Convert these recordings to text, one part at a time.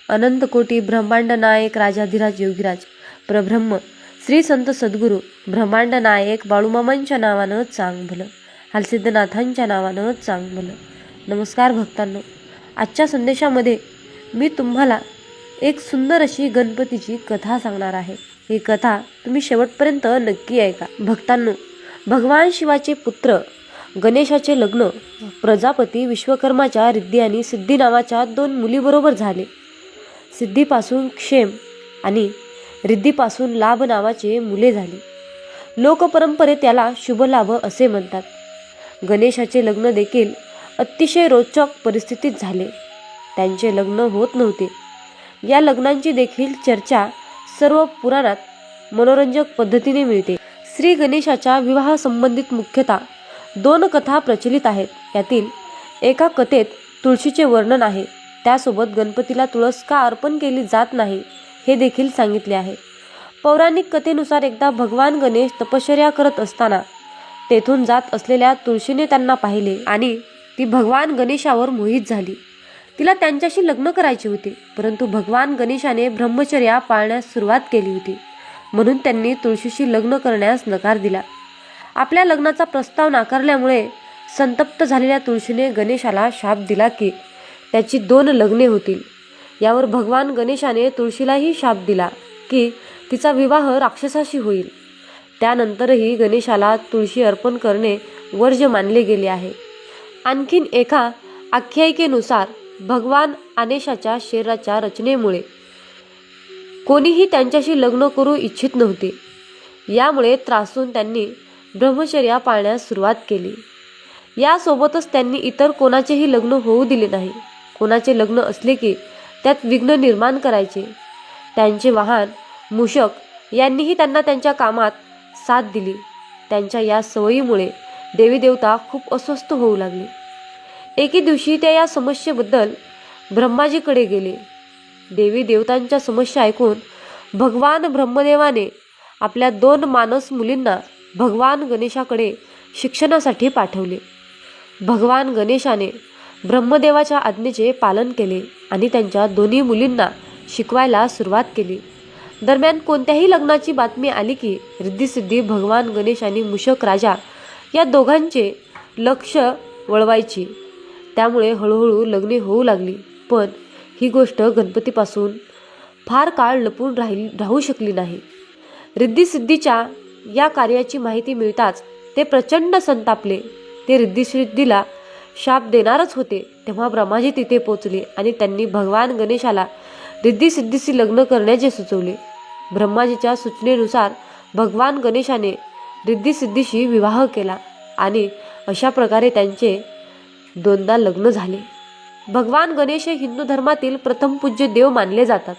अनंत कोटी ब्रह्मांड नायक राजाधिराज योगीराज प्रब्रह्म श्री संत सद्गुरू ब्रह्मांड नायक बाळूमामांच्या नावानं चांग भलं, हालसिद्धनाथांच्या नावानं चांग भलं. नमस्कार भक्तांनो, आजच्या संदेशामध्ये मी तुम्हाला एक सुंदर अशी गणपतीची कथा सांगणार आहे. ही कथा तुम्ही शेवटपर्यंत नक्की ऐका. भक्तांनो, भगवान शिवाचे पुत्र गणेशाचे लग्न प्रजापती विश्वकर्माच्या रिद्धी आणि सिद्धी नावाच्या 2 मुलीबरोबर झाले. सिद्धीपासून क्षेम आणि रिद्धीपासून लाभ नावाचे मुले झाले. लोकपरंपरेत त्याला शुभलाभ असे म्हणतात. गणेशाचे लग्न देखील अतिशय रोचक परिस्थितीत झाले. त्यांचे लग्न होत नव्हते. या लग्नांची देखील चर्चा सर्व पुराणात मनोरंजक पद्धतीने मिळते. श्री गणेशाच्या विवाह संबंधित मुख्यतः 2 कथा प्रचलित आहेत. यातील एका कथेत तुळशीचे वर्णन आहे. त्यासोबत गणपतीला तुळस का अर्पण केली जात नाही हे देखील सांगितले आहे. पौराणिक कथेनुसार एकदा भगवान गणेश तपश्चर्या करत असताना तेथून जात असलेल्या तुळशीने त्यांना पाहिले आणि ती भगवान गणेशावर मोहित झाली. तिला त्यांच्याशी लग्न करायचे होते, परंतु भगवान गणेशाने ब्रह्मचर्या पाळण्यास सुरुवात केली होती, म्हणून त्यांनी तुळशीशी लग्न करण्यास नकार दिला. आपल्या लग्नाचा प्रस्ताव नाकारल्यामुळे संतप्त झालेल्या तुळशीने गणेशाला शाप दिला की त्याची 2 लग्ने होतील. यावर भगवान गणेशाने तुळशीलाही शाप दिला की तिचा विवाह राक्षसाशी होईल. त्यानंतरही गणेशाला तुळशी अर्पण करणे वर्ज्य मानले गेले आहे. आणखीन एका आख्यायिकेनुसार भगवान गणेशाच्या शरीराच्या रचनेमुळे कोणीही त्यांच्याशी लग्न करू इच्छित नव्हते. यामुळे त्रासून त्यांनी ब्रह्मचर्या पाळण्यास सुरुवात केली. यासोबतच त्यांनी इतर कोणाचेही लग्न होऊ दिले नाही. कोणाचे लग्न असले की त्यात विघ्न निर्माण करायचे. त्यांचे वाहन मूषक यांनीही त्यांना त्यांच्या कामात साथ दिली. त्यांच्या या सवयीमुळे देवी देवता खूप अस्वस्थ होऊ लागले. एके दिवशी त्या या समस्येबद्दल ब्रह्माजीकडे गेले. देवी देवतांच्या समस्या ऐकून भगवान ब्रह्मदेवाने आपल्या 2 मानस मुलींना भगवान गणेशाकडे शिक्षणासाठी पाठवले. भगवान गणेशाने ब्रह्मदेवाच्या आज्ञेचे पालन केले आणि त्यांच्या 2 मुलींना शिकवायला सुरुवात केली. दरम्यान कोणत्याही लग्नाची बातमी आली की रिद्धिसिद्धी भगवान गणेश आणि मूषक राजा या दोघांचे लक्ष वळवायची. त्यामुळे हळूहळू लग्ने होऊ लागली. पण ही गोष्ट गणपतीपासून फार काळ लपून राहू शकली नाही. रिद्धिसिद्धीच्या या कार्याची माहिती मिळताच ते प्रचंड संतापले. ते रिद्धिसिद्धीला शाप देणारच होते. तेव्हा ब्रह्माजी तिथे पोचले आणि त्यांनी भगवान गणेशाला रिद्धिसिद्धीशी लग्न करण्याचे सुचवले. ब्रह्माजीच्या सूचनेनुसार भगवान गणेशाने रिद्धिसिद्धीशी विवाह केला आणि अशा प्रकारे त्यांचे 2दा लग्न झाले. भगवान गणेश हे हिंदू धर्मातील प्रथम पूज्य देव मानले जातात.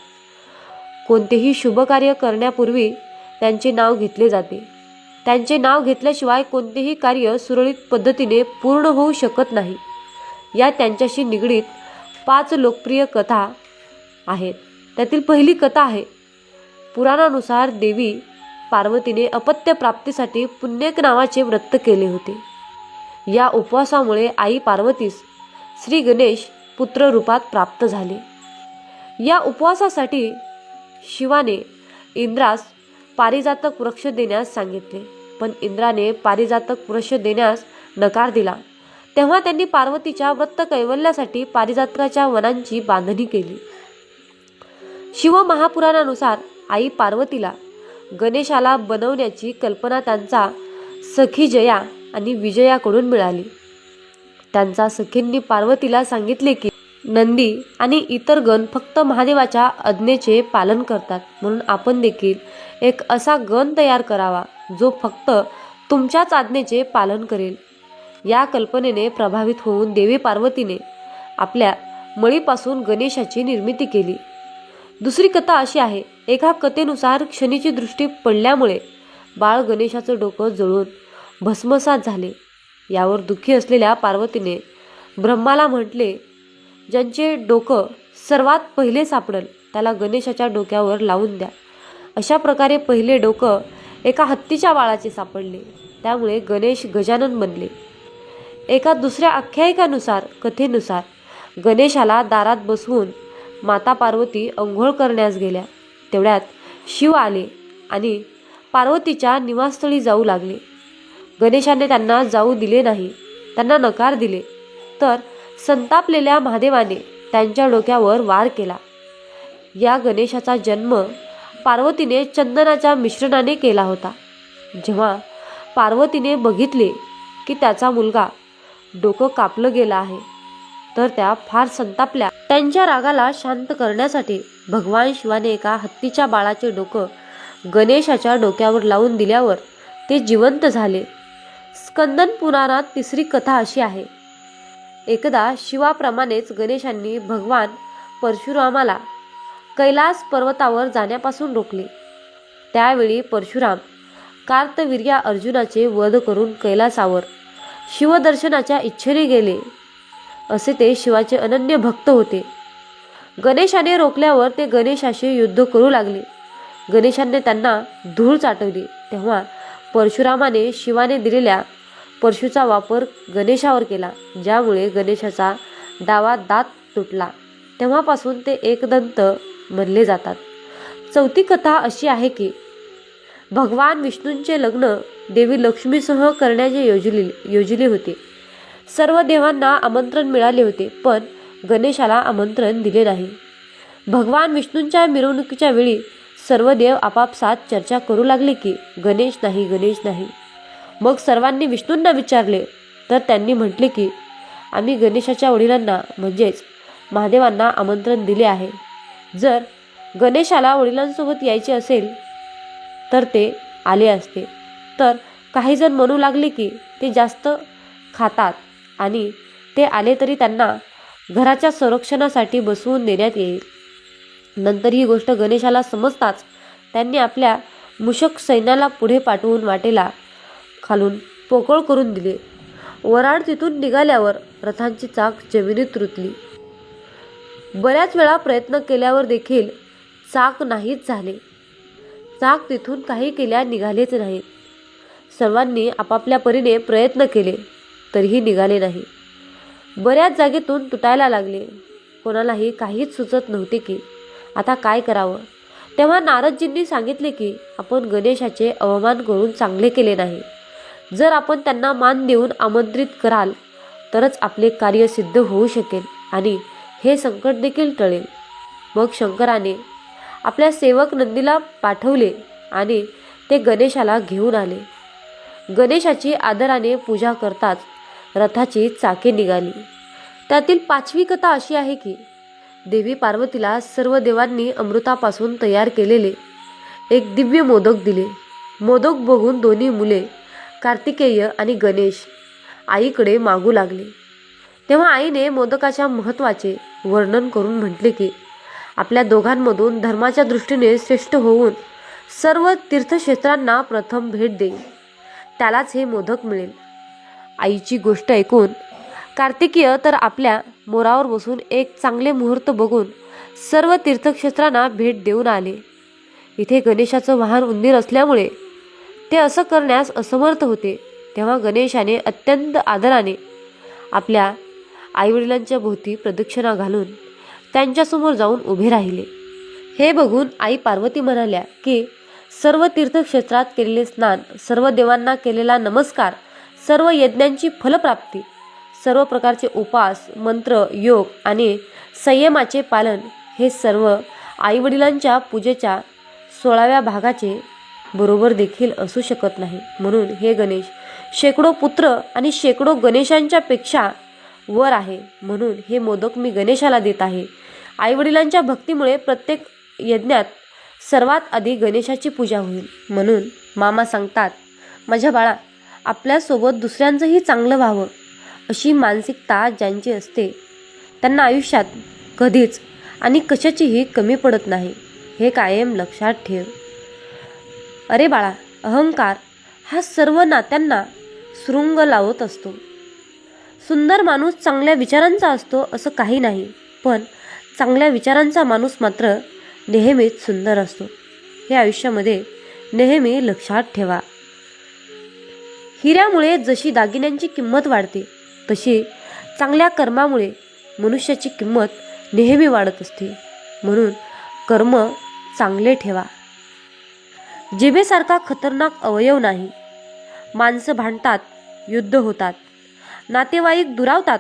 कोणतेही शुभ कार्य करण्यापूर्वी त्यांचे नाव घेतले जाते. त्यांचे नाव घेतल्याशिवाय कोणतेही कार्य सुरळीत पद्धतीने पूर्ण होऊ शकत नाही. या त्यांच्याशी निगडीत 5 लोकप्रिय कथा आहेत. त्यातील पहिली कथा आहे. पुराणानुसार देवी पार्वतीने अपत्य प्राप्तीसाठी पुण्यक नावाचे व्रत केले होते. या उपवासामुळे आई पार्वतीस श्री गणेश पुत्र रूपात प्राप्त झाले. या उपवासासाठी शिवाने इंद्रास पारिजातक वृक्ष देण्यास सांगितले, पण इंद्राने पारिजातक वृक्ष देण्यास नकार दिला. तेव्हा त्यांनी पार्वतीच्या व्रत कैवल्यासाठी पारिजातकाच्या वनांची बांधणी केली. शिव महापुराणानुसार आई पार्वतीला गणेशाला बनवण्याची कल्पना त्यांचा सखी जया आणि विजयाकडून मिळाली. त्यांचा सखींनी पार्वतीला सांगितले की नंदी आणि इतर गण फक्त महादेवाच्या आज्ञेचे पालन करतात, म्हणून आपण देखील एक असा गण तयार करावा जो फक्त तुमच्याच आज्ञेचे पालन करेल. या कल्पनेने प्रभावित होऊन देवी पार्वतीने आपल्या मळीपासून गणेशाची निर्मिती केली. दुसरी कथा अशी आहे. एका कथेनुसार शनीची दृष्टी पडल्यामुळे बाळ गणेशाचं डोकं जळून भस्मसात झाले. यावर दुःखी असलेल्या पार्वतीने ब्रह्माला म्हटले, ज्यांचे डोकं सर्वात पहिले सापडेल त्याला गणेशाच्या डोक्यावर लावून द्या. अशा प्रकारे पहिले डोकं एका हत्तीच्या बाळाचे सापडले. त्यामुळे गणेश गजानन बनले. एका दुसऱ्या आख्यायिकानुसार कथेनुसार गणेशाला दारात बसवून माता पार्वती अंघोळ करण्यास गेल्या. तेवढ्यात शिव आले आणि पार्वतीच्या निवासस्थळी जाऊ लागले. गणेशाने त्यांना जाऊ दिले नाही, त्यांना नकार दिले. तर संतापलेल्या महादेवाने त्यांच्या डोक्यावर वार केला. या गणेशाचा जन्म पार्वतीने चंदनाच्या मिश्रणाने केला होता. जेव्हा पार्वतीने बघितले की त्याचा मुलगा डोकं कापलं गेलं आहे, तर त्या फार संतापल्या. त्यांच्या रागाला शांत करण्यासाठी भगवान शिवाने एका हत्तीच्या बाळाचे डोकं गणेशाच्या डोक्यावर लावून दिल्यावर ते जिवंत झाले. स्कंदन पुराणात तिसरी कथा अशी आहे. एकदा शिवाप्रमाणेच गणेशांनी भगवान परशुरामाला कैलास पर्वतावर जाण्यापासून रोखले. त्यावेळी परशुराम कार्तवीर्या अर्जुनाचे वध करून कैलासावर शिवदर्शनाच्या इच्छेने गेले. असे ते शिवाचे अनन्य भक्त होते. गणेशाने रोखल्यावर ते गणेशाशी युद्ध करू लागले. गणेशाने त्यांना धूळ चाटवली. तेव्हा परशुरामाने शिवाने दिलेल्या परशुचा वापर गणेशावर केला, ज्यामुळे गणेशाचा डावा दात तुटला. तेव्हापासून ते एकदंत म्हणले जातात. चौथी कथा अशी आहे की भगवान विष्णूंचे लग्न देवी लक्ष्मीसह करण्याचे योजले होते. सर्व देवांना आमंत्रण मिळाले होते, पण गणेशाला आमंत्रण दिले नाही. भगवान विष्णूंच्या मिरवणुकीच्या वेळी सर्व देव आपापसात चर्चा करू लागले की गणेश नाही, गणेश नाही. मग सर्वांनी विष्णूंना विचारले, तर त्यांनी म्हटले की आम्ही गणेशाच्या वडिलांना म्हणजेच महादेवांना आमंत्रण दिले आहे. जर गणेशाला वडिलांसोबत यायचे असेल तर ते आले असते. तर काही जण म्हणू लागले की ते जास्त खातात आणि ते आले तरी त्यांना घराच्या संरक्षणासाठी बसवून देण्यात येईल. नंतर ही गोष्ट गणेशाला समजताच त्यांनी आपल्या मूषक सैन्याला पुढे पाठवून वाटेला खालून पोकळ करून दिले. वराड तिथून निघाल्यावर रथांची चाक जमिनीत रुतली. बऱ्याच वेळा प्रयत्न केल्यावर देखील चाक नाहीच झाले. चाक तिथून काही केल्या निघालेच नाहीत. सर्वांनी आपापल्या परीने प्रयत्न केले तरीही निघाले नाही. बऱ्याच जागेतून तुटायला लागले. कोणालाही काहीच सुचत नव्हते की आता काय करावं. तेव्हा नारदजींनी सांगितले की आपण गणेशाचे अवमान करून चांगले केले नाही. जर आपण त्यांना मान देऊन आमंत्रित कराल तरच आपले कार्य सिद्ध होऊ शकेल आणि हे संकट देखील टळेल. मग शंकराने आपल्या सेवक नंदीला पाठवले आणि ते गणेशाला घेऊन आले. गणेशाची आदराने पूजा करताच रथाची चाके निघाली. त्यातील पाचवी कथा अशी आहे की देवी पार्वतीला सर्व देवांनी अमृतापासून तयार केलेले एक दिव्य मोदक दिले. मोदक बघून दोन्ही मुले कार्तिकेय आणि गणेश आईकडे मागू लागले. तेव्हा आईने मोदकाच्या महत्त्वाचे वर्णन करून म्हटले की आपल्या दोघांमधून धर्माच्या दृष्टीने श्रेष्ठ होऊन सर्व तीर्थक्षेत्रांना प्रथम भेट देईल, त्यालाच हे मोदक मिळेल. आईची गोष्ट ऐकून कार्तिकेय तर आपल्या मोरावर बसून एक चांगले मुहूर्त बघून सर्व तीर्थक्षेत्रांना भेट देऊन आले. इथे गणेशाचं वाहन उंदीर असल्यामुळे ते असं करण्यास असमर्थ होते. तेव्हा गणेशाने अत्यंत आदराने आपल्या आईवडिलांच्या भोवती प्रदक्षिणा घालून त्यांच्यासमोर जाऊन उभे राहिले. हे बघून आई पार्वती म्हणाल्या की सर्व तीर्थक्षेत्रात केलेले स्नान, सर्व देवांना केलेला नमस्कार, सर्व यज्ञांची फलप्राप्ती, सर्व प्रकारचे उपास, मंत्र, योग आणि संयमाचे पालन हे सर्व आईवडिलांच्या पूजेच्या 16व्या भागाचे बरोबर देखील असू शकत नाही. म्हणून हे गणेश शेकडो पुत्र आणि शेकडो गणेशांच्या पेक्षा वर आहे. म्हणून हे मोदक मी गणेशाला देत आहे. आईवडिलांच्या भक्तीमुळे प्रत्येक यज्ञात सर्वात आधी गणेशाची पूजा होईल. म्हणून मामा सांगतात, माझ्या बाळा, आपल्यासोबत दुसऱ्यांचंही चांगलं व्हावं अशी मानसिकता ज्यांची असते त्यांना आयुष्यात कधीच आणि कशाचीही कमी पडत नाही, हे कायम लक्षात ठेव. अरे बाळा, अहंकार हा सर्व नात्यांना सुरुंग लावत असतो. सुंदर माणूस चांगल्या विचारांचा असतो असं काही नाही, पण चांगल्या विचारांचा माणूस मात्र नेहमीच सुंदर असतो. हे आयुष्यामध्ये नेहमी लक्षात ठेवा. हिऱ्यामुळे जशी दागिन्यांची किंमत वाढते तशी चांगल्या कर्मामुळे मनुष्याची किंमत नेहमी वाढत असते. म्हणून कर्म चांगले ठेवा. जिभेसारखा खतरनाक अवयव नाही. माणसं भांडतात, युद्ध होतात, नातेवाईक दुरावतात,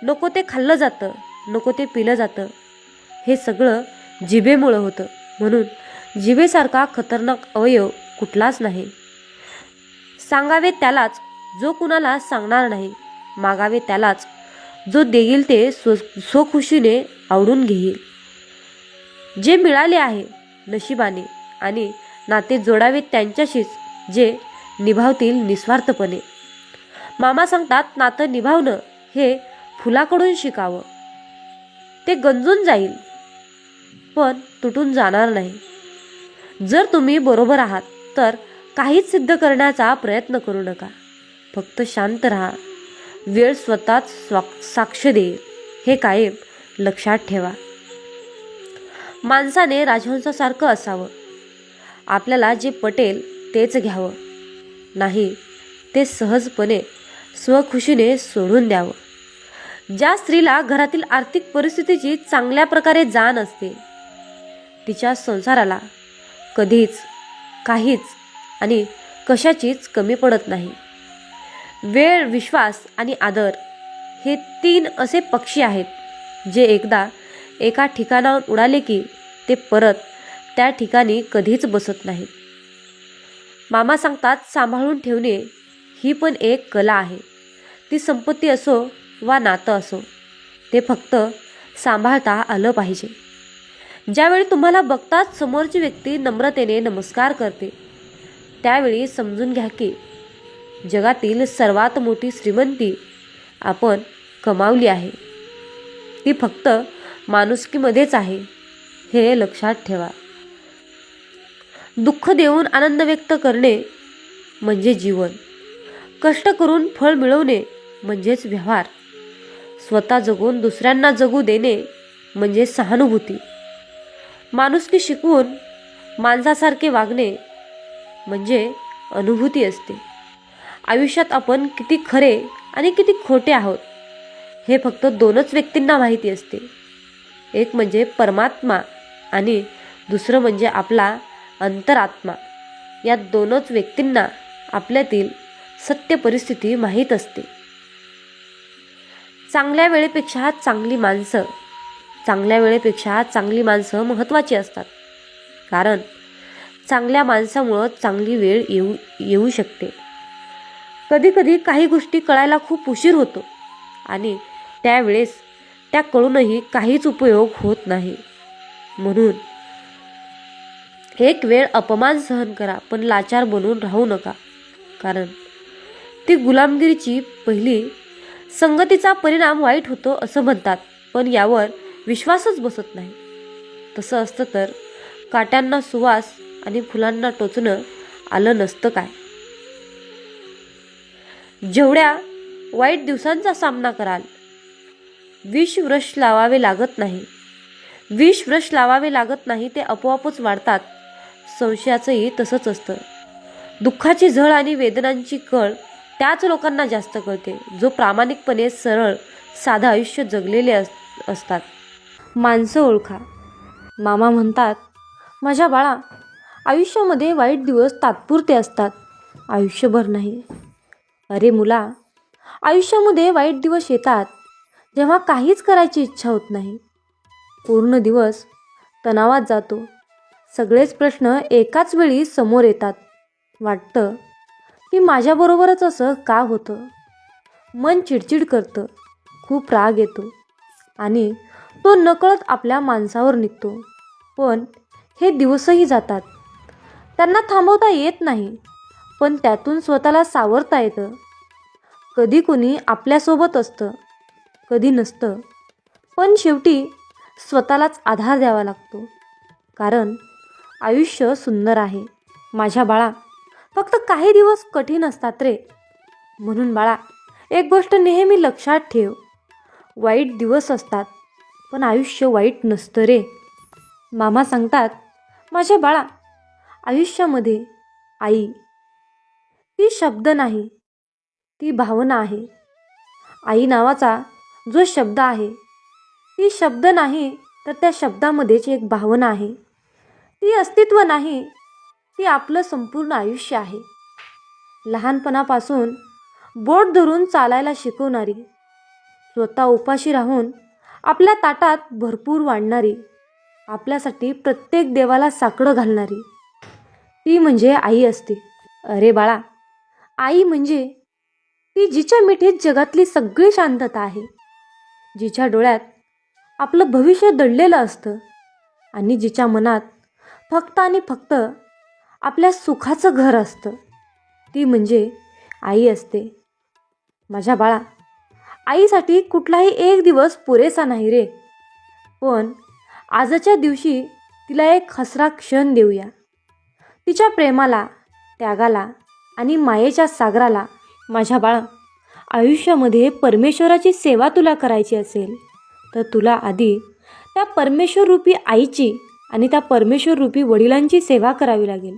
नको ते खाल्लं जातं, नको ते पिलं जातं. हे सगळं जिभेमुळं होतं. म्हणून जिभेसारखा खतरनाक अवयव कुठलाच नाही. सांगावे त्यालाच जो कुणाला सांगणार नाही. मागावे त्यालाच जो देईल ते स्वखुशीने आवडून घेईल. जे मिळाले आहे नशिबाने आणि नाते जोडावे त्यांच्याशीच जे निभावतील निस्वार्थपणे. मामा सांगतात नातं निभावणं हे फुलाकडून शिकावं. ते गंजून जाईल पण तुटून जाणार नाही. जर तुम्ही बरोबर आहात तर काहीच सिद्ध करण्याचा प्रयत्न करू नका. फक्त शांत राहा. वेळ स्वतःच साक्ष देईल हे कायम लक्षात ठेवा. माणसाने राजहंसासारखं असावं. आपल्याला जे पटेल तेच घ्यावं. नाही ते सहजपणे स्वखुशीने सोडून द्यावं. ज्या स्त्रीला घरातील आर्थिक परिस्थितीची चांगल्या प्रकारे जाण असते तिच्या संसाराला कधीच काहीच आणि कशाचीच कमी पडत नाही. वेळ, विश्वास आणि आदर हे 3 असे पक्षी आहेत जे एकदा एका ठिकाणाहून उडाले की ते परत त्या ठिकाणी कधीच बसत नाहीत. मामा सांगतात सांभाळून ठेवणे ही पण एक कला आहे. ती संपत्ती असो वा नातं असो ते फक्त सांभाळता आलं पाहिजे. ज्यावेळी तुम्हाला बघताच समोरची व्यक्ती नम्रतेने नमस्कार करते त्यावेळी समजून घ्या की जगातील सर्वात मोठी श्रीमंती आपण कमावली आहे. ती फक्त माणुसकीमध्येच आहे हे लक्षात ठेवा. दुःख देऊन आनंद व्यक्त करणे म्हणजे जीवन. कष्ट करून फळ मिळवणे म्हणजेच व्यवहार. स्वतः जगून दुसऱ्यांना जगू देणे म्हणजे सहानुभूती. माणुसकी शिकवून माणसासारखे वागणे म्हणजे अनुभूती असते. आयुष्यात आपण किती खरे आणि किती खोटे आहोत हे फक्त 2च व्यक्तींना माहिती असते. एक म्हणजे परमात्मा आणि दुसरं म्हणजे आपला अंतरात्मा. या 2च व्यक्तींना आपल्यातील सत्य परिस्थिती माहीत असते. चांगल्या वेळेपेक्षा चांगली माणसं महत्त्वाची असतात. कारण चांगल्या माणसामुळं चांगली वेळ येऊ शकते. कधीकधी काही गोष्टी कळायला खूप उशीर होतो आणि त्यावेळेस त्या कळूनही काहीच उपयोग होत नाही. म्हणून एक वेळ अपमान सहन करा पण लाचार बनून राहू नका. कारण ती गुलामगिरीची पहिली संगतीचा परिणाम वाईट होतो असं म्हणतात पण यावर विश्वासच बसत नाही. तसं असतं तर काट्यांना सुवास आणि फुलांना टोचणं आलं नसतं काय. जेवढ्या वाईट दिवसांचा सामना कराल विष वृक्ष लावावे लागत नाही ते आपोआपच वाढतात. संशयाचंही तसंच असतं. दुःखाची झळ आणि वेदनांची कळ त्याच लोकांना जास्त कळते जो प्रामाणिकपणे सरळ साधं आयुष्य जगलेले असतात. माणसं ओळखा. मामा म्हणतात माझ्या बाळा आयुष्यामध्ये वाईट दिवस तात्पुरते असतात, आयुष्यभर नाही. अरे मुला, आयुष्यामध्ये वाईट दिवस येतात जेव्हा काहीच करायची इच्छा होत नाही. पूर्ण दिवस तणावात जातो. सगळेच प्रश्न एकाच वेळी समोर येतात. वाटतं की माझ्याबरोबरच असं का होतं. मन चिडचिड करतं, खूप राग येतो आणि तो नकळत आपल्या माणसावर निघतो. पण हे दिवसही जातात. त्यांना थांबवता येत नाही पण त्यातून स्वतःला सावरता येतं. कधी कोणी आपल्यासोबत असतं, कधी नसतं. पण शेवटी स्वतःलाच आधार द्यावा लागतो. कारण आयुष्य सुंदर आहे माझ्या बाळा. फक्त काही दिवस कठीण असतात रे. म्हणून बाळा एक गोष्ट नेहमी लक्षात ठेव. वाईट दिवस असतात पण आयुष्य वाईट नसतं रे. मामा सांगतात माझ्या बाळा आयुष्यामध्ये आई ती शब्द नाही, ती भावना आहे. आई नावाचा जो शब्द आहे ती शब्द नाही तर त्या शब्दामध्येच एक भावना आहे. ती अस्तित्व नाही, ती आपलं संपूर्ण आयुष्य आहे. लहानपणापासून बोट धरून चालायला शिकवणारी, स्वतः उपाशी राहून आपल्या ताटात भरपूर वाढणारी, आपल्यासाठी प्रत्येक देवाला साकडं घालणारी, ती म्हणजे आई असते. अरे बाळा, आई म्हणजे ती जिच्या मिठीत जगातली सगळी शांतता आहे, जिच्या डोळ्यात आपलं भविष्य दडलेलं असतं आणि जिच्या मनात फक्त आणि फक्त आपल्या सुखाचं घर असतं. ती म्हणजे आई असते. माझ्या बाळा, आईसाठी कुठलाही एक दिवस पुरेसा नाही रे. पण आजच्या दिवशी तिला एक हसरा क्षण देऊया. तिच्या प्रेमाला, त्यागाला आणि मायेच्या सागराला. माझ्या बाळा, आयुष्यामध्ये परमेश्वराची सेवा तुला करायची असेल तर तुला आधी त्या परमेश्वररूपी आईची आणि त्या परमेश्वररूपी वडिलांची सेवा करावी लागेल.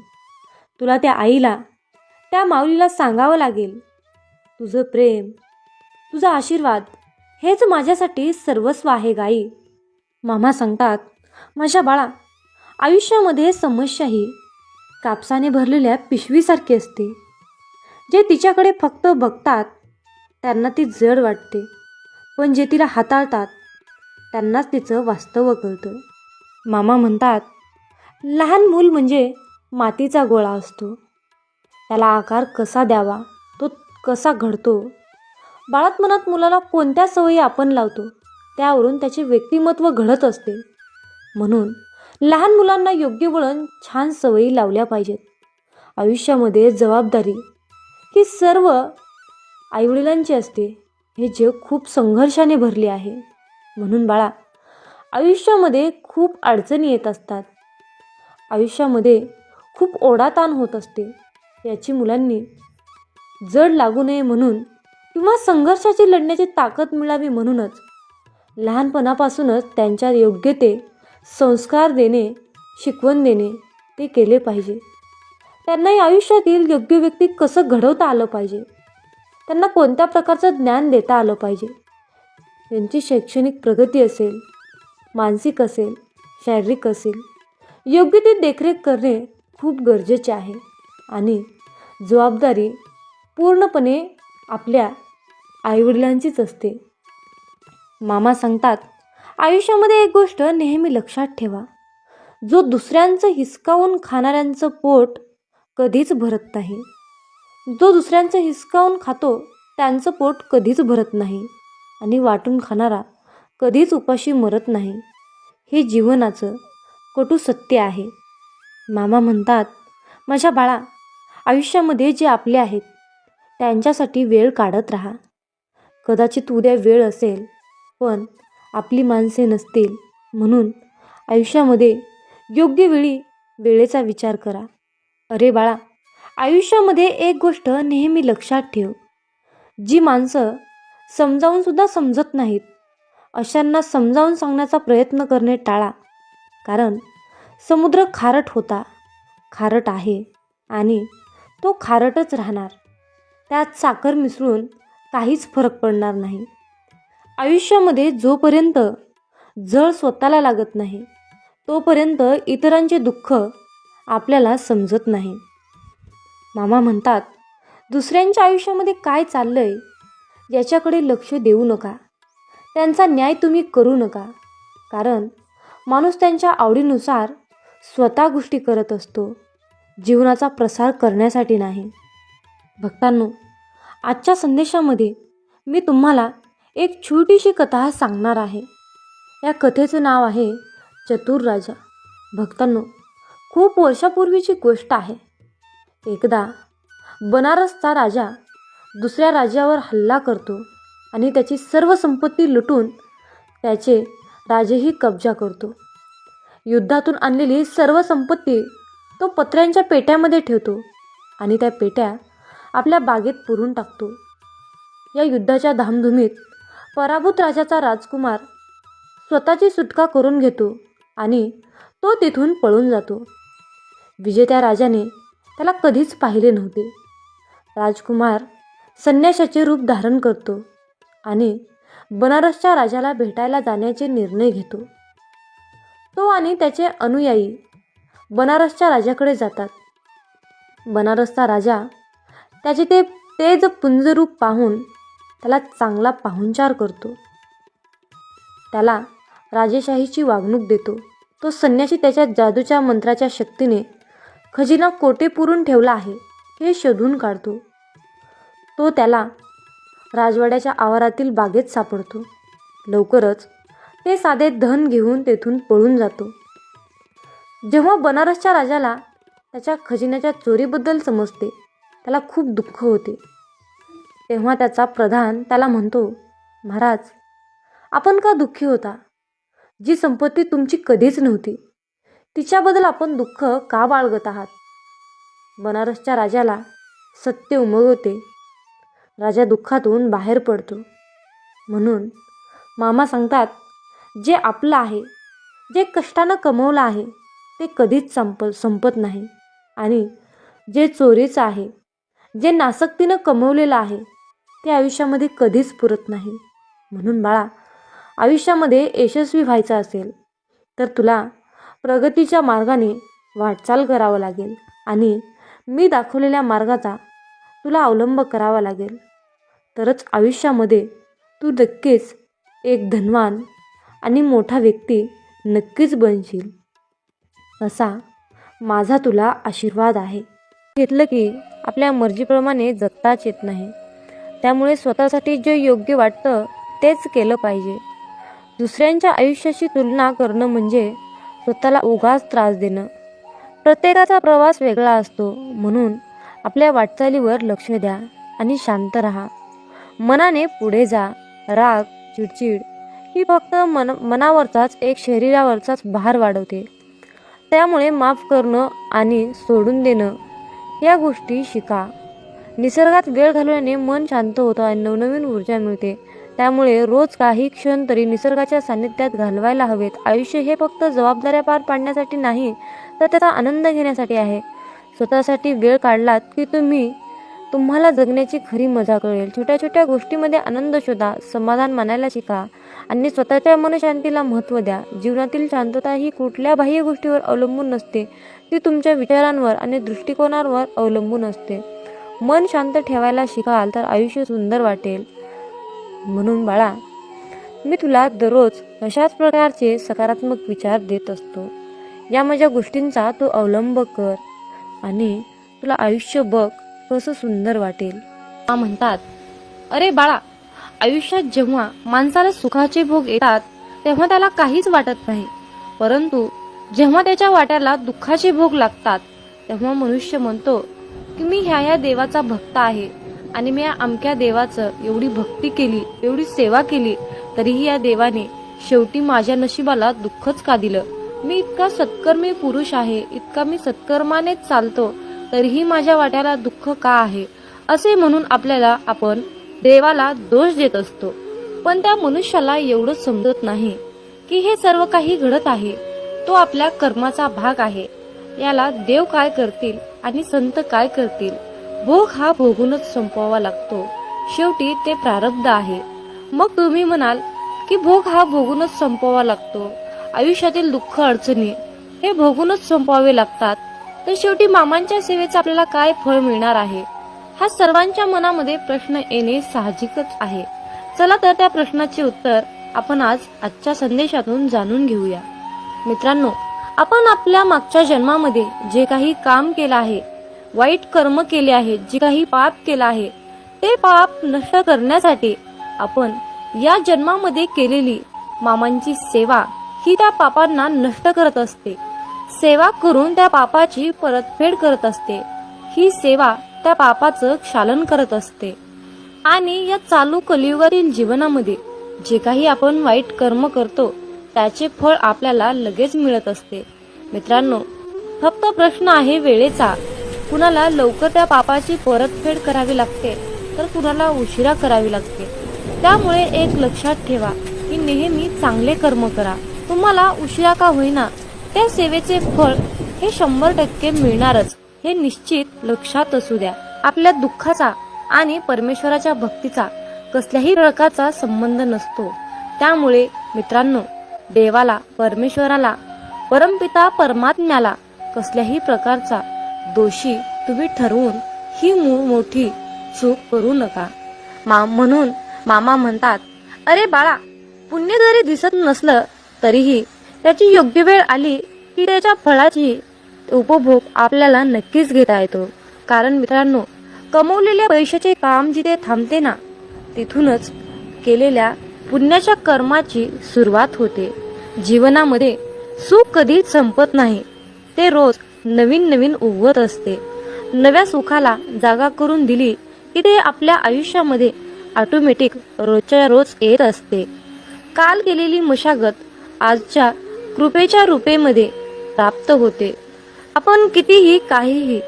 तुला त्या आईला, त्या माऊलीला सांगावं लागेल, तुझं प्रेम, तुझा आशीर्वाद हेच माझ्यासाठी सर्वस्व आहे गाई. मामा सांगतात, माझ्या बाळा, आयुष्यामध्ये समस्या ही कापसाने भरलेल्या पिशवीसारखी असते. जे तिच्याकडे फक्त बघतात त्यांना ती जड वाटते, पण जे तिला हाताळतात त्यांनाच तिचं वास्तव कळतं. मामा म्हणतात, लहान मूल म्हणजे मातीचा गोळा असतो. त्याला आकार कसा द्यावा, तो कसा घडतो. बाळातपणात मुलाला कोणत्या सवयी आपण लावतो त्यावरून त्याचे व्यक्तिमत्व घडत असते. म्हणून लहान मुलांना योग्य वळण, छान सवयी लावल्या पाहिजेत. आयुष्यामध्ये जबाबदारी ही सर्व आईवडिलांची असते. हे जग खूप संघर्षाने भरले आहे. म्हणून बाळा, आयुष्यामध्ये खूप अडचणी येत असतात. आयुष्यामध्ये खूप ओढाताण होत असते. याची मुलांनी जड लागू नये म्हणून किंवा संघर्षाची लढण्याची ताकद मिळावी म्हणूनच लहानपणापासूनच त्यांच्या योग्य ते संस्कार देणे, शिकवण देणे ते केले पाहिजे. त्यांनाही आयुष्यातील योग्य व्यक्ती कसं घडवता आलं पाहिजे, त्यांना कोणत्या प्रकारचं ज्ञान देता आलं पाहिजे. त्यांची शैक्षणिक प्रगती असेल, मानसिक असेल, शारीरिक असेल, योग्य ती देखरेख करणे खूप गरजेचे आहे. आणि जबाबदारी पूर्णपणे आपल्या आईवडिलांचीच असते. मामा सांगतात, आयुष्यामध्ये एक गोष्ट नेहमी लक्षात ठेवा, जो दुसऱ्यांचं हिसकावून खाणाऱ्यांचं पोट कधीच भरत नाही. जो दुसऱ्यांचं हिसकावून खातो त्यांचं पोट कधीच भरत नाही आणि वाटून खाणारा कधीच उपाशी मरत नाही. हे जीवनाचं कटू सत्य आहे. मामा म्हणतात, माझ्या बाळा, आयुष्यामध्ये जे आपले आहेत त्यांच्यासाठी वेळ काढत राहा. कदाचित उद्या वेळ असेल पण आपली माणसे नसतील. म्हणून आयुष्यामध्ये योग्य वेळी वेळेचा विचार करा. अरे बाळा, आयुष्यामध्ये एक गोष्ट नेहमी लक्षात ठेव, जी माणसं समजावूनसुद्धा समजत नाहीत अशांना समजावून सांगण्याचा प्रयत्न करणे टाळा. कारण समुद्र खारट होता, खारट आहे आणि तो खारटच राहणार. त्यात साखर मिसळून काहीच फरक पडणार नाही. आयुष्यामध्ये जोपर्यंत जळ स्वतःला लागत नाही तोपर्यंत इतरांचे दुःख आपल्याला समजत नाही. मामा म्हणतात, दुसऱ्यांच्या आयुष्यामध्ये काय चाललंय याच्याकडे लक्ष देऊ नका. त्यांचा न्याय तुम्ही करू नका. कारण माणूस त्यांच्या आवडीनुसार स्वतः गोष्टी करत असतो, जीवनाचा प्रसार करण्यासाठी नाही. भक्तांनो, आजच्या संदेशामध्ये मी तुम्हाला एक छोटीशी कथा सांगणार आहे. या कथेचं नाव आहे चतुर राजा. भक्तांनो, खूप वर्षापूर्वीची गोष्ट आहे. एकदा बनारसचा राजा दुसऱ्या राज्यावर हल्ला करतो आणि त्याची सर्व संपत्ती लुटून त्याचे राजेही कब्जा करतो. युद्धातून आणलेली सर्व संपत्ती तो पत्र्यांच्या पेट्यामध्ये ठेवतो आणि त्या पेट्या आपल्या बागेत पुरून टाकतो. या युद्धाच्या धामधुमीत पराभूत राजाचा राजकुमार स्वतःची सुटका करून घेतो आणि तो तिथून पळून जातो. विजेत्या राजाने त्याला कधीच पाहिले नव्हते. राजकुमार संन्याशाचे रूप धारण करतो आणि बनारसच्या राजाला भेटायला जाण्याचे निर्णय घेतो. तो आणि त्याचे अनुयायी बनारसच्या राजाकडे जातात. बनारसचा राजा त्याचे ते तेज पुंजरूप पाहून त्याला चांगला पाहुणचार करतो. त्याला राजेशाहीची वागणूक देतो. तो संन्यासी त्याच्या जादूच्या मंत्राच्या शक्तीने खजिना कोठे पुरून ठेवला आहे हे शोधून काढतो. तो त्याला राजवाड्याच्या आवारातील बागेत सापडतो. लवकरच ते साधे धन घेऊन तेथून पळून जातो. जेव्हा बनारसच्या राजाला त्याच्या खजिन्याच्या चोरीबद्दल समजते त्याला खूप दुःख होते. तेव्हा त्याचा प्रधान त्याला म्हणतो, महाराज, आपण का दुःखी होता? जी संपत्ती तुमची कधीच नव्हती तिच्याबद्दल आपण दुःख का बाळगत आहात? बनारसच्या राजाला सत्य उमगवते. राजा दुःखातून बाहेर पडतो. म्हणून मामा सांगतात, जे आपलं आहे, जे कष्टानं कमवलं आहे ते कधीच संपत नाही आणि जे चोरीचं आहे, जे नासक्तीनं कमवलेलं आहे ते आयुष्यामध्ये कधीच पुरत नाही. म्हणून बाळा, आयुष्यामध्ये यशस्वी व्हायचं असेल तर तुला प्रगतीच्या मार्गाने वाटचाल करावं लागेल आणि मी दाखवलेल्या मार्गाचा तुला अवलंब करावा लागेल. तरच आयुष्यामध्ये तू नक्कीच एक धनवान आणि मोठा व्यक्ती नक्कीच बनशील, असा माझा तुला आशीर्वाद आहे. घेतलं की आपल्या मर्जीप्रमाणे जगताच येत नाही. त्यामुळे स्वतःसाठी जे योग्य वाटतं तेच केलं पाहिजे. दुसऱ्यांच्या आयुष्याशी तुलना करणं म्हणजे स्वतःला उगाच त्रास देणं. प्रत्येकाचा प्रवास वेगळा असतो. म्हणून आपल्या वाटचालीवर लक्ष द्या आणि शांत राहा. मनाने पुढे जा. राग, चिडचिड ही फक्त मनावरचाच एक शरीरावरचाच भार वाढवते. त्यामुळे माफ करणं आणि सोडून देणं या गोष्टी शिका. निसर्गात वेळ घालवल्याने मन शांत होतं आणि नवनवीन ऊर्जा मिळते. त्यामुळे रोज काही क्षण तरी निसर्गाच्या सान्निध्यात घालवायला हवेत. आयुष्य हे फक्त जबाबदाऱ्या पार पाडण्यासाठी नाही तर त्याचा आनंद घेण्यासाठी आहे. स्वतःसाठी वेळ काढलात की तुम्हाला जगण्याची खरी मजा कळेल. छोट्या छोट्या गोष्टीमध्ये आनंद शोधा, समाधान मानायला शिका आणि स्वतःच्या मनशांतीला महत्त्व द्या. जीवनातील शांतता ही कुठल्या बाह्य गोष्टीवर अवलंबून नसते, ती तुमच्या विचारांवर आणि दृष्टिकोनावर अवलंबून असते. मन शांत ठेवायला शिकाल तर आयुष्य सुंदर वाटेल. म्हणून बाळा, मी तुला दररोज अशाच प्रकारचे सकारात्मक विचार देत असतो. या माझ्या गोष्टींचा तू अवलंब कर आणि तुला आयुष्य बघ कसं सुंदर वाटेल. म्हणतात, अरे बाळा, आयुष्यात जेव्हा माणसाला सुखाचे भोग येतात तेव्हा त्याला काहीच वाटत नाही. परंतु जेव्हा त्याच्या वाट्याला दुःखाचे भोग लागतात तेव्हा मनुष्य म्हणतो की मी ह्या देवाचा भक्त आहे आणि मी या अमक्या देवाचं एवढी भक्ती केली, एवढी सेवा केली, तरीही या देवाने शेवटी माझ्या नशिबाला दुःखच का दिलं? मी इतका सत्कर्मी पुरुष आहे, इतका मी सत्कर्मानेच चालतो, तरीही माझ्या वाट्याला दुःख का आहे? असे म्हणून आपण देवाला दोष देत असतो. पण त्या मनुष्याला एवढंच समजत नाही की हे सर्व काही घडत आहे तो आपल्या कर्माचा भाग आहे. याला देव काय करतील आणि संत काय करतील? भोग हा भोगूनच संपवावा लागतो. शेवटी ते प्रारब्ध आहे. मग तुम्ही म्हणाल की भोग हा भोगूनच संपवावा लागतो, आयुष्यातील दुःख अडचणी हे भोगूनच संपवावे लागतात, तर शेवटी मामांच्या सेवेचं आपल्याला काय फळ मिळणार आहे? हा सर्वांच्या मनामध्ये प्रश्न येणे साहजिकच आहे. चला तर त्या प्रश्नाचे उत्तर आपण आजच्या संदेशातून जाणून घेऊया. मित्रांनो, आपण आपल्या मागच्या जन्मामध्ये जे काही काम केलं आहे, वाईट कर्म केले आहे, जे काही पाप केलं आहे, ते पाप नष्ट करण्यासाठी आपण या जन्मामध्ये केलेली मामांची सेवा ही त्या पापांना नष्ट करत असते. सेवा करून त्या पापाची परतफेड करत असते. ही सेवा त्या पापाचं क्षालन करत असते. आणि या चालू कलियुगातील जीवनामध्ये जे काही आपण वाईट कर्म करतो त्याचे फळ आपल्याला लगेच मिळत असते. मित्रांनो, फक्त प्रश्न आहे वेळेचा. कुणाला लवकर त्या पापाची परतफेड करावी लागते तर कुणाला उशिरा करावी लागते. त्यामुळे एक लक्षात ठेवा की नेहमी चांगले कर्म करा. तुम्हाला उशिरा का होईना त्या सेवेचे फळ हे 100% मिळणारच, हे निश्चित लक्षात असू द्या. आपल्या दुःखाचा आणि परमेश्वराच्या भक्तीचा कसल्याही प्रकारचा संबंध नसतो. त्यामुळे मित्रांनो, देवाला, परमेश्वराला परमपिता परमात्म्याला कसल्याही प्रकारचा दोषी तुम्ही ठरवून ही मोठी चूक करू नका. म्हणून मामा म्हणतात, अरे बाळा, पुण्य जरी दिसत नसलं तरीही त्याची योग्य वेळ आली की त्याच्या फळाची उपभोग आपल्याला नक्कीच घेता येतो. कारण मित्रांनो, कमवलेल्या पैशाचे काम जिथे थांबते ना, तिथूनच केलेल्या पुण्याच्या कर्माची सुरुवात होते. जीवनामध्ये सुख कधीच संपत नाही, ते रोज नवीन नवीन उगवत असते. नव्या सुखाला जागा करून दिली की ते आपल्या आयुष्यामध्ये ऑटोमॅटिक रोजच्या रोज येत असते. काल केलेली मशागत आजच्या कृपेच्या रूपेमध्ये प्राप्त होते. आपण कितीही काहीही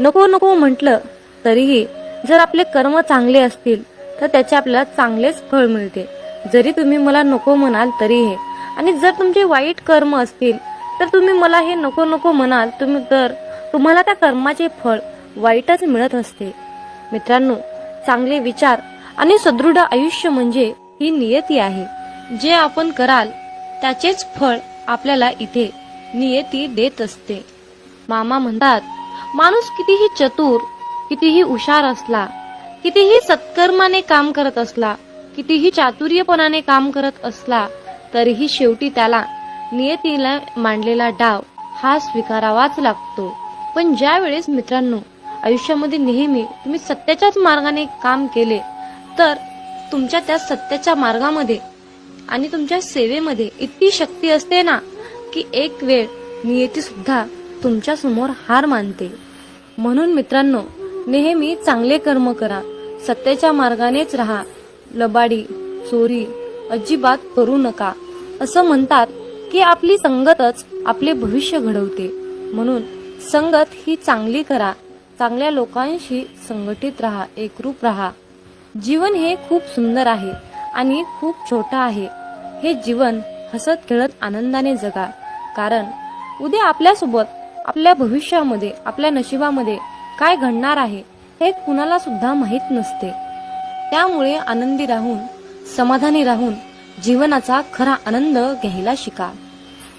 नको नको म्हटलं तरीही जर आपले कर्म चांगले असतील तर त्याचे आपल्याला चांगलेच फळ मिळते. जरी तुम्ही मला नको म्हणाल तरीही, आणि जर तुमचे वाईट कर्म असतील तर तुम्ही मला हे नको नको म्हणाल तर तुम्हाला त्या कर्माचे फळ वाईटच मिळत असते. मित्रांनो, चांगले विचार आणि सदृढ आयुष्य म्हणजे ही नियती आहे. जे आपण कराल त्याचेच फळ आपल्याला इथे नियती देत असते. मामा म्हणतात, माणूस कितीही चतुर, कितीही हुशार असला, कितीही सत्कर्माने काम करत असला, कितीही चातुर्यपणाने काम करत असला तरीही शेवटी त्याला नियतीला मांडलेला डाव हा स्वीकारावाच लागतो. पण ज्या वेळेस मित्रांनो आयुष्यामध्ये नेहमी तुम्ही सत्याच्याच मार्गाने काम केले तर तुमच्या त्या सत्याच्या मार्गामध्ये आणि तुमच्या सेवेमध्ये इतकी शक्ती असते ना की एक वेळ नियती सुद्धा तुमच्या समोर हार मानते. म्हणून मित्रांनो, नेहमी चांगले कर्म करा, सत्याच्या मार्गानेच राहा, लबाडी चोरी अजिबात करू नका. असं म्हणतात की आपली संगतच आपले भविष्य घडवते. म्हणून संगत ही चांगली करा, चांगल्या लोकांशी संघटित राहा, एकरूप राहा. जीवन हे खूप सुंदर आहे आणि खूप छोटं आहे. हे जीवन हसत खेळत आनंदाने जगा, कारण उद्या आपल्यासोबत, आपल्या भविष्यामध्ये, आपल्या नशिबामध्ये काय घडणार आहे हे कुणाला सुद्धा माहीत नसते. त्यामुळे आनंदी राहून, समाधानी राहून जीवनाचा खरा आनंद घ्यायला शिका.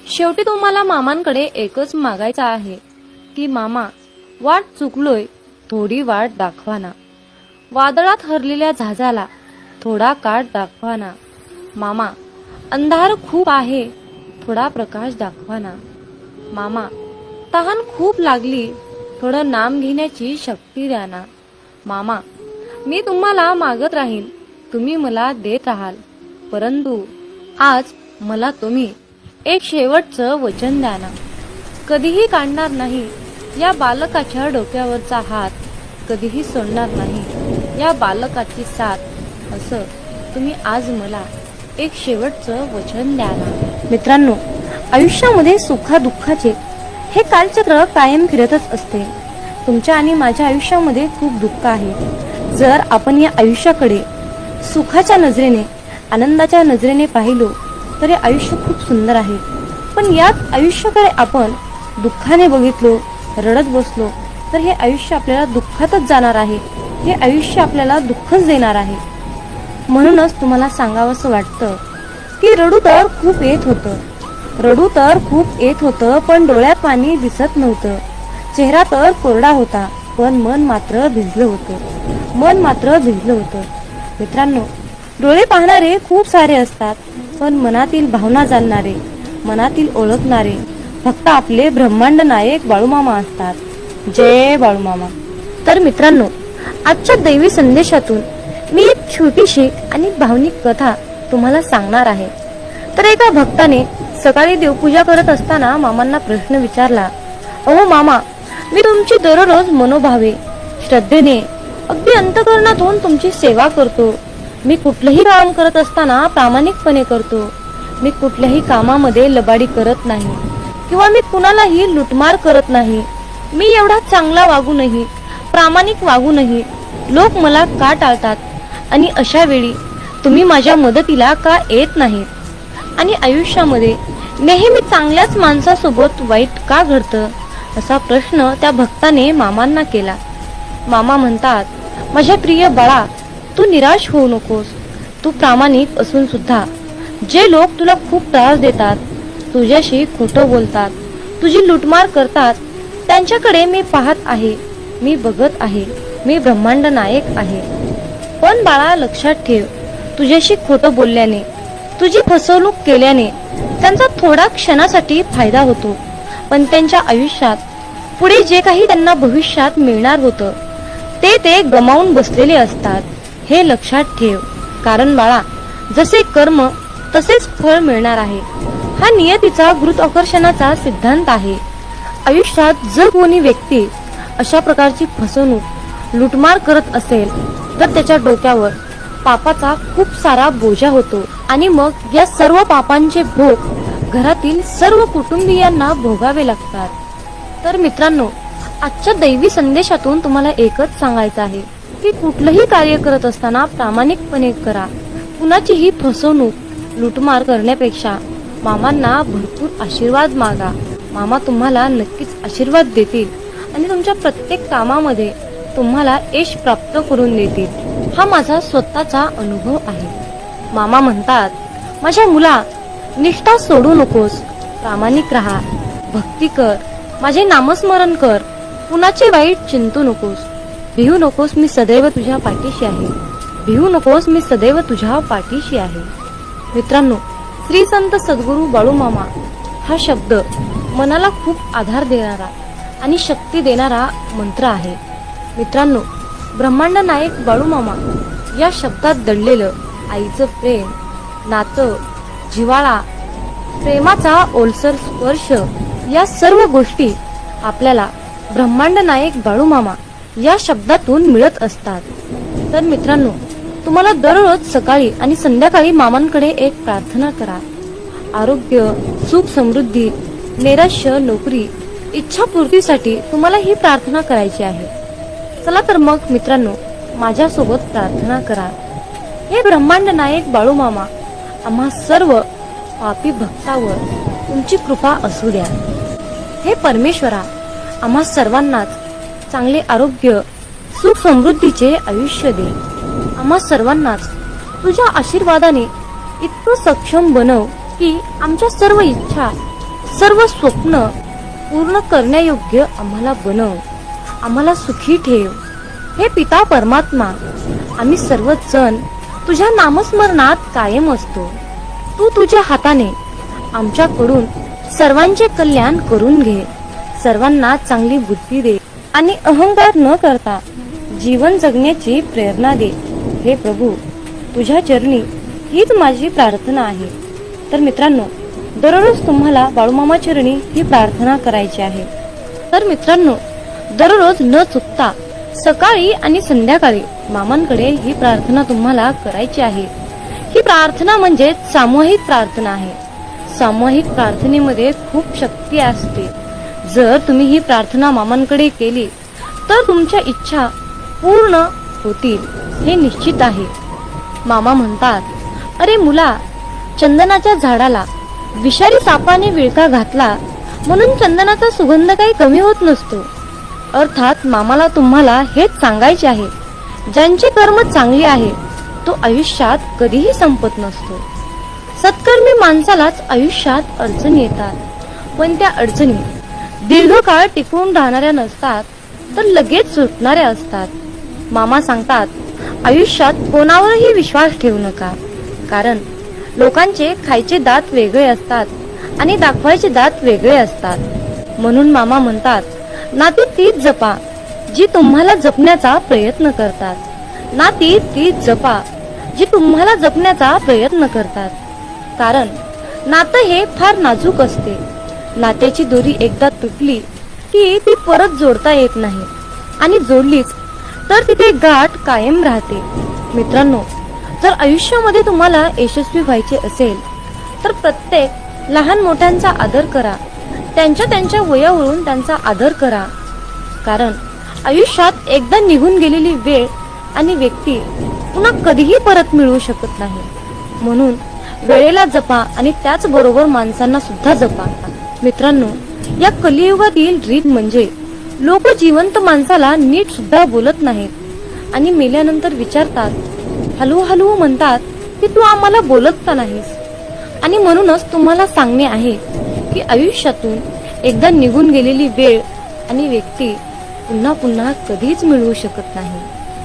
शेवटी तुम्हाला मामांकडे एकच मागायचं आहे की मामा, वाट चुकलोय, थोडी वाट दाखवाना. वादळात हरलेल्या जहाजाला थोडा काठ दाखवाना. मामा, अंधार खूप आहे, थोडा प्रकाश दाखवाना. मामा, तहान खूप लागली, थोडं नाम घेण्याची शक्ती द्या ना. मामा, मी तुम्हाला मागत राहीन, तुम्ही मला देत राहाल, परंतु आज मला तुम्ही एक शेवटचं वचन द्या ना. कधीही काढणार नाही या बालकाच्या डोक्यावरचा हात, कधीही सोडणार नाही या बालकाची साथ, असं तुम्ही आज मला एक शेवटचं वचन द्या ना. मित्रांनो, आयुष्यामध्ये सुखादुःखाचे हे कालचक्र कायम फिरतच असते. तुमच्या आणि माझ्या आयुष्यामध्ये खूप दुःख आहे. जर आपण या आयुष्याकडे सुखाच्या नजरेने, आनंदाच्या नजरेने पाहिलो तर हे आयुष्य खूप सुंदर आहे. पण याच आयुष्याकडे आपण दुःखाने बघितलो, रडत बसलो तर हे आयुष्य आपल्याला दुःखातच जाणार आहे. हे आयुष्य आपल्याला दुःखच देणार आहे. म्हणूनच तुम्हाला सांगावंसं वाटतं की रडू तर खूप येत होतं, पण डोळ्यात पाणी दिसत नव्हतं. चेहरा तर कोरडा होता, पण मन मात्र भिजलं होतं. मित्रांनो, डोळे पाहणारे खूप सारे असतात, पण मनातील भावना जाणणारे, मनातील ओळखणारे फक्त आपले ब्रह्मांड नायक बाळूमामा असतात. जय बाळूमामा. तर मित्रांनो, आजच्या दैवी संदेशातून मी एक छोटीशी आणि भावनिक कथा तुम्हाला सांगणार आहे. तर एका भक्ताने सकाळी देवपूजा करत असताना मामांना प्रश्न विचारला, अहो मामा, मी तुमची दररोज मनोभावे, श्रद्धेने, अगदी अंतःकरणातून तुमची सेवा करतो. मी कुठलंही काम करत असताना प्रामाणिकपणे करतो. मी कुठल्याही कामामध्ये लबाडी करत नाही किंवा मी कुणालाही लुटमार करत नाही. मी एवढा चांगला वागूनही, प्रामाणिक वागूनही लोक मला का टाळतात, आणि अशा वेळी तुम्ही माझ्या मदतीला का येत नाहीत? आणि आयुष्यामध्ये नेहमी चांगल्याच माणसासोबत वाईट का घडतं, असा प्रश्न त्या भक्ताने मामांना केला. मामा म्हणतात, माझ्या प्रिय बाळा, तू निराश होऊ नकोस. तू प्रामाणिक असून सुद्धा जे लोक तुला खूप त्रास देतात, तुझ्याशी खोटं बोलतात, तुझी लुटमार करतात, त्यांच्याकडे मी पाहत आहे, मी बघत आहे, मी ब्रह्मांड नायक आहे. पण बाळा लक्षात ठेव, तुझ्याशी खोटं बोलल्याने, तुझी फसवणूक केल्याने त्यांचा थोडा क्षणासाठी फायदा होतो, पण त्यांच्या आयुष्यात पुढे जे काही त्यांना भविष्यात मिळणार होतं ते गमावून बसलेले असतात. हे लक्षात ठेव. कारण बाळा, जसे कर्म तसेच फळ मिळणार आहे. हा नियतीचा गुरुत्वाकर्षणाचा सिद्धांत आहे. आयुष्यात जर कोणी व्यक्ती अशा प्रकारची फसवणूक, लुटमार करत असेल तर त्याच्या डोक्यावर पापाचा खूप सारा बोजा होतो आणि मग या सर्व पापांचे भोग घरातील सर्व कुटुंबीयांना भोगावे लागतात. तर मित्रांनो, आजच्या दैवी संदेशातून तुम्हाला एकच सांगायचं आहे की कुठलंही कार्य करत असताना प्रामाणिकपणे करा. कुणाचीही फसवणूक, लुटमार करण्यापेक्षा मामांना भरपूर आशीर्वाद मागा. मामा तुम्हाला नक्कीच आशीर्वाद देतील आणि तुमच्या प्रत्येक कामामध्ये तुम्हाला यश प्राप्त करून देतील. हा माझा स्वतःचा अनुभव आहे. मामा म्हणतात, माझ्या मुला, निष्ठा सोडू नकोस, प्रामाणिक राहा, भक्ती कर, माझे नामस्मरण कर, कुणाचे वाईट चिंतू नकोस, भिवू नकोस, मी सदैव तुझ्या पाठीशी आहे, भिवू नकोस, मी सदैव तुझ्या पाठीशी आहे. मित्रांनो, श्री संत सद्गुरू बाळूमामा हा शब्द मनाला खूप आधार देणारा आणि शक्ती देणारा मंत्र आहे. मित्रांनो, ब्रह्मांड नायक बाळूमामा या शब्दात दडलेलं आईचं प्रेम, नातं, जिव्हाळा, प्रेमाचा ओलसर स्पर्श या सर्व गोष्टी आपल्याला ब्रह्मांड नायक बाळूमामा या शब्दातून मिळत असतात. तर मित्रांनो, तुम्हाला दररोज सकाळी आणि संध्याकाळी मामांकडे एक प्रार्थना करा. आरोग्य, सुख, समृद्धी, नैराश्य, नोकरी, इच्छापूर्तीसाठी तुम्हाला ही प्रार्थना करायची आहे. चला तर मग मित्रांनो, माझ्यासोबत प्रार्थना करा. हे ब्रह्मांड नायक बाळूमामा, आम्हा सर्व पापी भक्तावर तुमची कृपा असू द्या. हे परमेश्वरा, आम्हा सर्वांनाच चांगले आरोग्य, सुख, समृद्धीचे आयुष्य दे. आम्हा सर्वांनाच तुझ्या आशीर्वादाने इतकं सक्षम बनव की आमच्या सर्व इच्छा, सर्व स्वप्न पूर्ण करण्यायोग्य आम्हाला बनव. आम्हाला सुखी ठेव. हे पिता परमात्मा, आम्ही सर्वजण तुझ्या नामस्मरणात कायम असतो. तू तुझ्या हाताने आमच्याकडून सर्वांचे कल्याण करून घे. सर्वांना चांगली बुद्धी दे आणि अहंकार न करता जीवन जगण्याची प्रेरणा दे. हे प्रभू, तुझ्या चरणी हीच माझी प्रार्थना आहे. तर मित्रांनो, दररोज तुम्हाला बाळूमामा चरणी ही प्रार्थना करायची आहे. तर मित्रांनो, दररोज न चुकता सकाळी आणि संध्याकाळी मामांकडे ही प्रार्थना तुम्हाला करायची आहे. ही प्रार्थना म्हणजे सामूहिक प्रार्थना आहे. सामूहिक प्रार्थनेमध्ये खूप शक्ती असते. जर तुम्ही ही प्रार्थना मामांकडे केली तर तुमच्या इच्छा पूर्ण होतील, हे निश्चित आहे. मामा म्हणतात, अरे मुला, चंदनाच्या झाडाला विषारी सापाने विळखा घातला म्हणून चंदनाचा सुगंध काही कमी होत नसतो. अर्थात मामाला तुम्हाला हेच सांगायचे आहे, ज्यांचे कर्म चांगले आहे तो आयुष्यात कधीही संपत नसतो. सत्कर्मी माणसालाच आयुष्यात अडचणी येतात, पण त्या अडचणी दीर्घकाळ टिकून राहणाऱ्या नसतात, तर लगेच सुटणाऱ्या असतात. मामा सांगतात, आयुष्यात कोणावरही विश्वास ठेवू नका, कारण लोकांचे खायचे दात वेगळे असतात आणि दाखवायचे दात वेगळे असतात. म्हणून मामा म्हणतात, नाती तीच जपा जी तुम्हाला जपण्याचा प्रयत्न करतात. नाती तीच जपा जी तुम्हाला जपण्याचा प्रयत्न करतात. कारण नातं हे फार नाजूक असते. नात्याची दोरी एकदा तुटली की ती परत जोडता येत नाही, आणि जोडलीच तर तिथे गाठ कायम राहते. मित्रांनो, जर आयुष्यामध्ये तुम्हाला यशस्वी व्हायचे असेल तर प्रत्येक लहान मोठ्यांचा आदर करा. त्यांच्या वयावरून त्यांचा आदर करा. कारण आयुष्यात एकदा निघून गेलेली वेळ आणि व्यक्ती पुन्हा कधीही परत मिळवू शकत नाही. म्हणून वेळेला जपा आणि त्याचबरोबर माणसांना सुद्धा जपा. मित्रांनो, या कलियुगातील रीत म्हणजे लोक जिवंत माणसाला नीट सुद्धा बोलत नाहीत आणि मेल्यानंतर विचारतात, हलू म्हणतात की तू आम्हाला बोलत का नाहीस. आणि म्हणूनच तुम्हाला सांगणे आहे की आयुष्यातून एकदा निघून गेलेली वेळ आणि व्यक्ती पुन्हा पुन्हा कधीच मिळवू शकत नाही.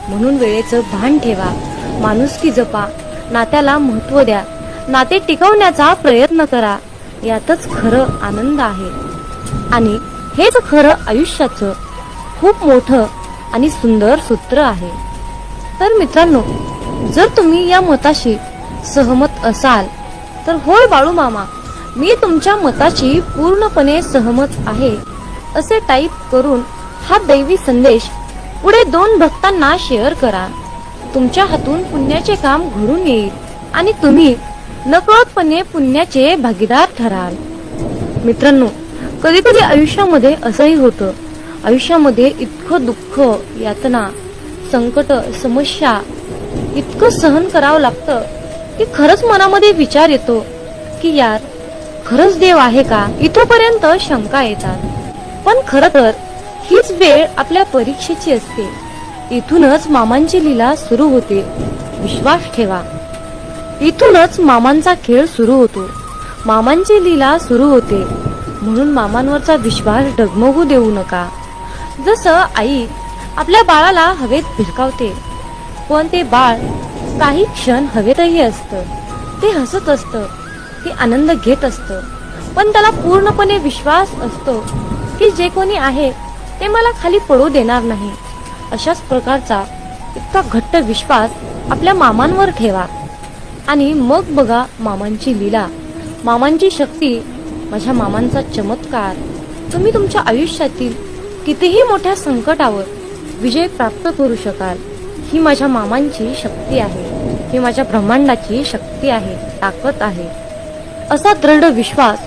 म्हणून वेळेचं भान ठेवा, माणुसकी जपा, नात्याला महत्त्व द्या, नाते टिकवण्याचा प्रयत्न करा. यातच खरं आनंद आहे आणि हेच खरं आयुष्याचं खूप मोठं आणि सुंदर सूत्र आहे. तर मित्रांनो, जर तुम्ही या मताशी सहमत असाल तर होय बाळू मामा, मी तुमच्या मताशी पूर्णपणे सहमत आहे असे टाईप करून हा दैवी संदेश पुढे 2 भक्तांना शेअर करा. तुमच्या हातून पुण्याचे काम घडून येईल आणि तुम्ही नकळतपणे पुण्याचे भागीदार ठराल. मित्रांनो, कधी कधी आयुष्यामध्ये असंही होतं. आयुष्यामध्ये इतकं दुःख, यातना, संकट, समस्या इतकं सहन करावं लागतं की खरंच मनामध्ये विचार येतो की यार, खरंच देव आहे का, इथपर्यंत शंका येतात. पण खरं तर हीच वेळ आपल्या परीक्षेची असते. इथूनच मामांची लीला सुरू होते. विश्वास ठेवा, इथूनच मामांचा खेळ सुरू होतो. मामांची लीला सुरू होते. म्हणून मामांवरचा विश्वास डगमगू देऊ नका. जसं आई आपल्या बाळाला हवेत भिरकावते, पण ते बाळ काही क्षण हवेतही असतं. ते हसत असतं, ते आनंद घेत असतं, पण त्याला पूर्णपणे विश्वास असतो की जे कोणी आहे ते मला खाली पडू देणार नाही. अशाच प्रकारचा इतका घट्ट विश्वास आपल्या मामांवर ठेवा आणि मग बघा मामांची लीला, मामांची शक्ती, माझ्या मामांचा चमत्कार. तुम्ही तुमच्या आयुष्यातील कितीही मोठ्या संकटावर विजय प्राप्त करू शकाल. ही माझ्या मामांची शक्ती आहे, ही माझ्या ब्रह्मांडाची शक्ती आहे, ताकद आहे. असा दृढ विश्वास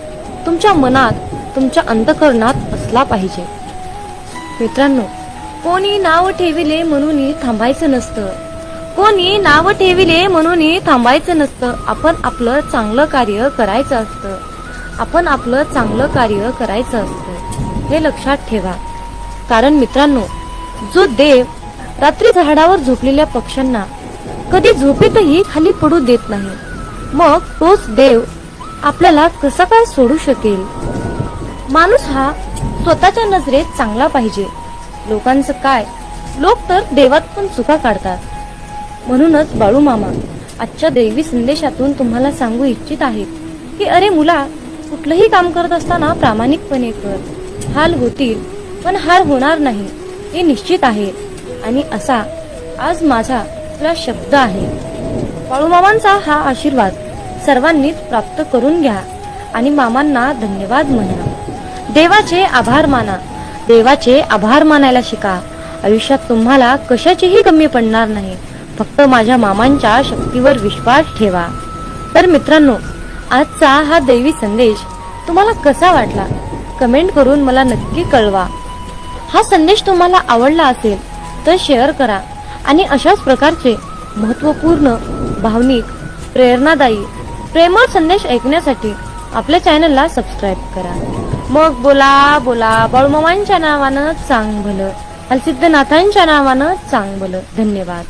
तुमच्या मनात, तुमच्या अंतःकरणात असला पाहिजे. मित्रांनो, कोणी नाव ठेविले म्हणून थांबायचं नसतं. कोणी नाव ठेविले म्हणून थांबायचं नसतं. आपण आपलं चांगलं कार्य करायचं असतं. आपण आपलं चांगलं कार्य करायचं असतं. हे लक्षात ठेवा. कारण मित्रांनो, जो देव रात्री झाडावर झोपलेल्या पक्ष्यांना कधी झोपेतही खाली पडू देत नाही, मग तोच देव आपल्याला कसा काय सोडू शकेल. माणूस हा स्वतःच्या नजरेत चांगला पाहिजे. लोकांचं काय, लोक तर देवात पण चुका काढतात. म्हणूनच बाळू मामा आजच्या दैवी संदेशातून तुम्हाला सांगू इच्छित आहेत की अरे मुला, कुठलंही काम करत असताना प्रामाणिकपणे कर. हाल होतील पण हार होणार नाही हे निश्चित आहे. आणि असा आज माझा तुला शब्द आहे. बाळू मामांचा हा आशीर्वाद सर्वांनीच प्राप्त करून घ्या आणि मामांना धन्यवाद म्हणा. देवाचे आभार माना. देवाचे आभार मानायला शिका. आयुष्यात तुम्हाला कशाचीही कमी पडणार नाही. फक्त माझ्या मामांच्या शक्तीवर विश्वास ठेवा. तर मित्रांनो, आजचा हा दैवी संदेश तुम्हाला कसा वाटला कमेंट करून मला नक्की कळवा. हा संदेश तुम्हाला आवडला असेल तर शेअर करा आणि अशाच प्रकारचे महत्त्वपूर्ण, भावनिक, प्रेरणादायी, प्रेमळ संदेश ऐकण्यासाठी आपल्या चॅनलला सबस्क्राईब करा. मग बोला बोला बाळूमामांच्या नावानं चांग भलं, हलसिद्धनाथांच्या नावानं चांग भलं. धन्यवाद.